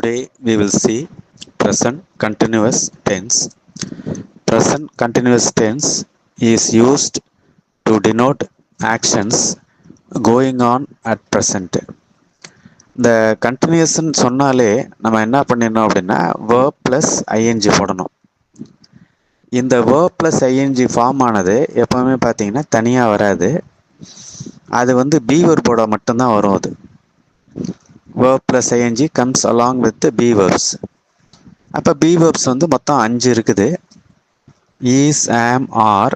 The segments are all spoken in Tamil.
Today we will see present continuous tense. Present continuous tense is used to denote actions going on at present. இந்த கண்டினியூஸ்ன்னு சொன்னாலே நம்ம என்ன பண்ணிடணும் அப்படின்னா verb plus ing போடணும். இந்த verb plus ing ஃபார்ம் ஆனது எப்பவுமே பார்த்தீங்கன்னா தனியாக வராது. அது வந்து be verb-ஓட மட்டும்தான் வரும். அது verb plus ing comes along with the be verbs. அப்போ be verbs வந்து மொத்தம் 5 இருக்குது. is, am, are,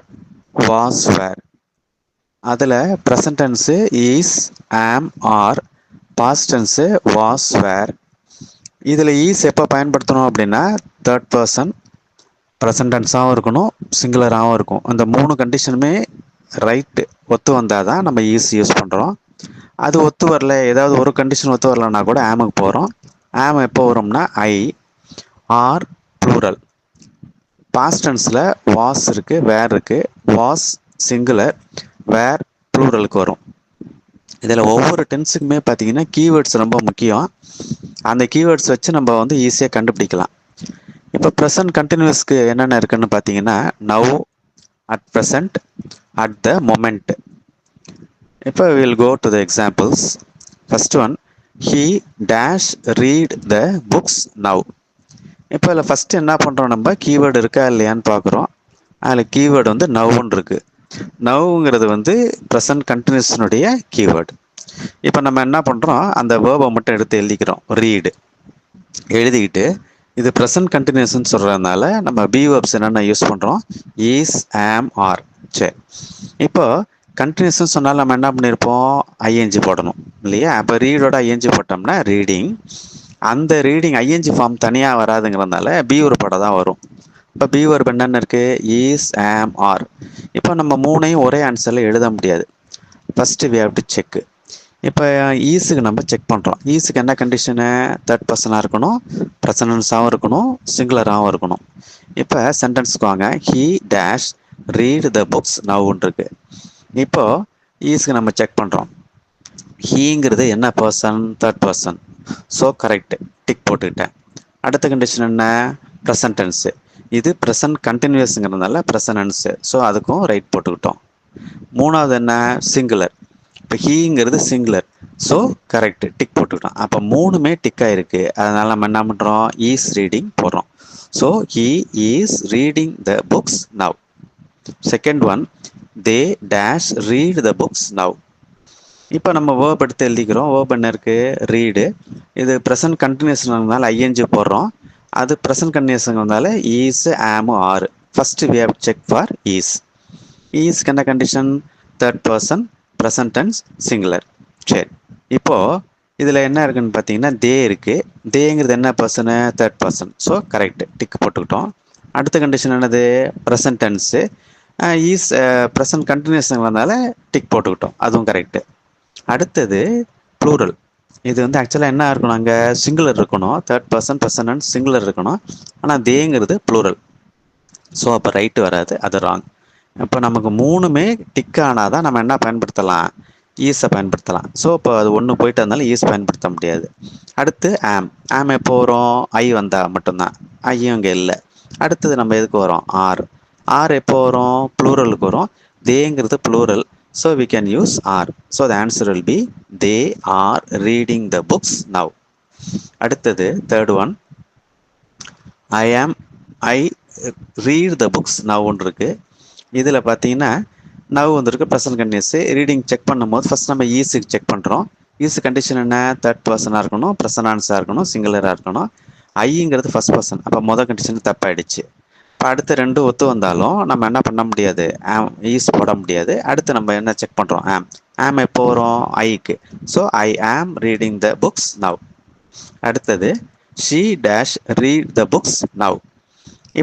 was, were. அதில் present tense is, am, are, past tense was, were. இதில் is எப்போ பயன்படுத்தணும் அப்படின்னா third person present tense-ஆகவும் இருக்கணும், சிங்குலராகவும் இருக்கும். அந்த 3 கண்டிஷனுமே ரைட்டு ஒத்து வந்தால் தான் நம்ம is யூஸ் பண்ணுறோம். அது ஒத்து வரல, ஏதாவது ஒரு கண்டிஷன் ஒத்து வரலன்னா கூட ஆமுக்கு போகிறோம். ஆம் எப்போ வரும்னா ஐ, ஆர், ப்ளூரல். பாஸ்ட் டென்ஸில் வாஸ் இருக்குது, வேர் இருக்குது. வாஸ் சிங்குலர், வேர் ப்ளூரலுக்கு வரும். இதில் ஒவ்வொரு டென்ஸுக்குமே பார்த்தீங்கன்னா கீவேர்ட்ஸ் ரொம்ப முக்கியம். அந்த கீவேர்ட்ஸ் வச்சு நம்ம வந்து ஈஸியாக கண்டுபிடிக்கலாம். இப்போ ப்ரெசன்ட் கண்டினியூஸ்க்கு என்னென்ன இருக்குன்னு பார்த்தீங்கன்னா now, at present, at the moment. இப்போ we'll go to the examples. First one, he dash read the books now. இப்போ இதில் ஃபஸ்ட்டு என்ன பண்ணுறோம், நம்ம கீவேர்டு இருக்கா இல்லையான்னு பார்க்குறோம். அதில் கீவேர்டு வந்து நவ்வுன்னு இருக்குது. நவ்ங்கிறது வந்து ப்ரெசன்ட் கண்டினியூஸ்னுடைய கீவேர்டு. இப்போ நம்ம என்ன பண்ணுறோம், அந்த வேர்பை மட்டும் எடுத்து எழுதிக்கிறோம். ரீடு எழுதிக்கிட்டு இது ப்ரெசன்ட் கண்டினியூஸ்ன்னு சொல்கிறதுனால நம்ம பி வேர்ப்ஸ் என்னென்ன யூஸ் பண்ணுறோம், இஸ், ஆம், ஆர். சரி, இப்போ கண்டினியூஸ்ன்னு சொன்னால் நம்ம என்ன பண்ணியிருப்போம், ஐஎன்ஜி போடணும் இல்லையா. அப்போ ரீடோட ஐஎன்ஜி போட்டோம்னா ரீடிங். அந்த ரீடிங் ஐஎன்ஜி ஃபார்ம் தனியாக வராதுங்கிறதுனால பி வேர்போட தான் வரும். இப்போ பி வேர்ப் என்னென்ன இருக்குது, இஸ், ஆம், ஆர். இப்போ நம்ம மூணையும் ஒரே ஆன்சரில் எழுத முடியாது. First we have to check. இப்போ ஈஸுக்கு நம்ம செக் பண்ணுறோம். ஈஸுக்கு என்ன கண்டிஷனு, தேர்ட் பர்சனாக இருக்கணும், ப்ரெசன்டென்ஸாகவும் இருக்கணும், சிங்குலராகவும் இருக்கணும். இப்போ சென்டென்ஸுக்கு வாங்க. He dash read the books நவ்வுன்னு இருக்கு. இப்போ ஈஸுக்கு நம்ம செக் பண்ணுறோம். ஹீங்கிறது என்ன person, third person. So correct, tick போட்டுக்கிட்டேன். அடுத்த கண்டிஷன் என்ன, ப்ரெசன்ட் டென்ஸு. இது ப்ரெசன்ட் கண்டினியூஸுங்கிறதுனால ப்ரெசன்ட் டென்ஸு. ஸோ அதுக்கும் ரைட் போட்டுக்கிட்டோம். மூணாவது என்ன, சிங்குலர். இப்போ ஹீங்கிறது சிங்குலர். ஸோ கரெக்ட், டிக் போட்டுக்கிட்டோம். அப்போ மூணுமே டிக்காக இருக்குது. அதனால் நம்ம என்ன பண்ணுறோம், ஈஸ் ரீடிங் போடுறோம். So he is reading the books now. Second one, they dash read the books now. இப்போ நம்ம வேர்ப் எடுத்து எழுதிக்கிறோம். வேர்ப் என்ன இருக்குது, ரீடு. இது ப்ரெசன்ட் கண்டினியூஸ்னால ஐஎன்ஜி போடுறோம். அது present கண்டினியூஸ்னால is, am, are. First we have check for is. ஈஸ்க்கு என்ன condition, third person, present tense, singular. சரி, இப்போது இதில் என்ன இருக்குதுன்னு பார்த்தீங்கன்னா தே இருக்குது. தேங்கிறது என்ன person, third person. So correct, tick போட்டுக்கிட்டோம். அடுத்த கண்டிஷன் என்னது, ப்ரெசன்ட் டென்ஸு. ஈஸ் ப்ரெசன்ட் கண்டினியூஸ்னால டிக் போட்டுக்கிட்டோம், அதுவும் கரெக்டு. அடுத்தது ப்ளூரல். இது வந்து ஆக்சுவலாக என்ன இருக்கணும், அங்கே சிங்குலர் இருக்கணும், third person, present tense, singular இருக்கணும். ஆனால் தேங்கிறது ப்ளூரல். ஸோ அப்போ ரைட்டு வராது, அது ராங். இப்போ நமக்கு மூணுமே டிக் ஆனால் தான் நம்ம என்ன பயன்படுத்தலாம், ஈஸை பயன்படுத்தலாம். ஸோ இப்போ அது ஒன்று போயிட்டு இருந்தாலும் ஈஸ் பயன்படுத்த முடியாது. அடுத்து ஆம். ஆம் எப்போ வரும், ஐ வந்தால் மட்டும்தான். ஐயும் இங்கே இல்லை. அடுத்தது நம்ம எதுக்கு வரோம், ஆர். ஆர் எப்போ வரும், ப்ளூரலுக்கு வரும். தேங்கிறது plural. So we can use are. So the answer will be they are reading the books now. அடுத்தது third one, I read the books now ஒன்று இருக்கு. இதில் பார்த்தீங்கன்னா நவ் வந்துருக்கு, ப்ரெசன்ட் கண்டினியூஸ். ரீடிங் செக் பண்ணும்போது ஃபஸ்ட் நம்ம ஈஸுக்கு செக் பண்ணுறோம். ஈஸு கண்டிஷன் என்ன, தேர்ட் பர்சனாக இருக்கணும், ப்ரெசன்டான்ஸாக இருக்கணும், சிங்குலராக இருக்கணும். ஐங்கிறது ஃபஸ்ட் பர்சன். அப்போ மொதல் கண்டிஷன் தப்பாயிடுச்சு. இப்போ அடுத்து ரெண்டு ஒத்து வந்தாலும் நம்ம என்ன பண்ண முடியாது, ஆம் ஈஸ் போட முடியாது. அடுத்து நம்ம என்ன செக் பண்ணுறோம், ஆம். ஆம் எப்போ வரும், ஐக்கு. So I am reading the books now. அடுத்தது she dash read the books now.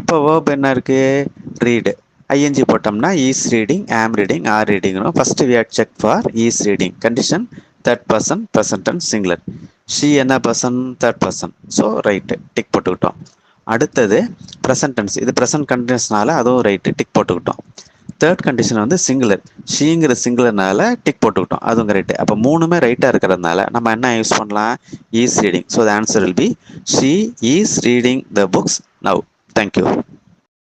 இப்போ வேர்ப் என்ன இருக்குது, ரீடு. ஐஎன்ஜி போட்டோம்னா is reading, am reading, are ரீடிங்கும். First we have check for is reading. Condition third person, present and singular. She என்ன person, third person. So right, tick போட்டுக்கிட்டோம். அடுத்தது ப்ரெசன்ட் டென்ஸ். இது ப்ரெசன்ட் கண்டினியூஸ்னால அதுவும் ரைட்டு, டிக் போட்டுக்கிட்டோம். தேர்ட் கண்டிஷன் வந்து சிங்குலர். ஷீங்கிற சிங்குலர்னால டிக் போட்டுக்கிட்டோம், அதுவும் கரெக்ட். அப்போ மூணுமே ரைட்டாக இருக்கிறதுனால நம்ம என்ன யூஸ் பண்ணலாம், is reading. So the answer will be she is reading the books now. Thank you.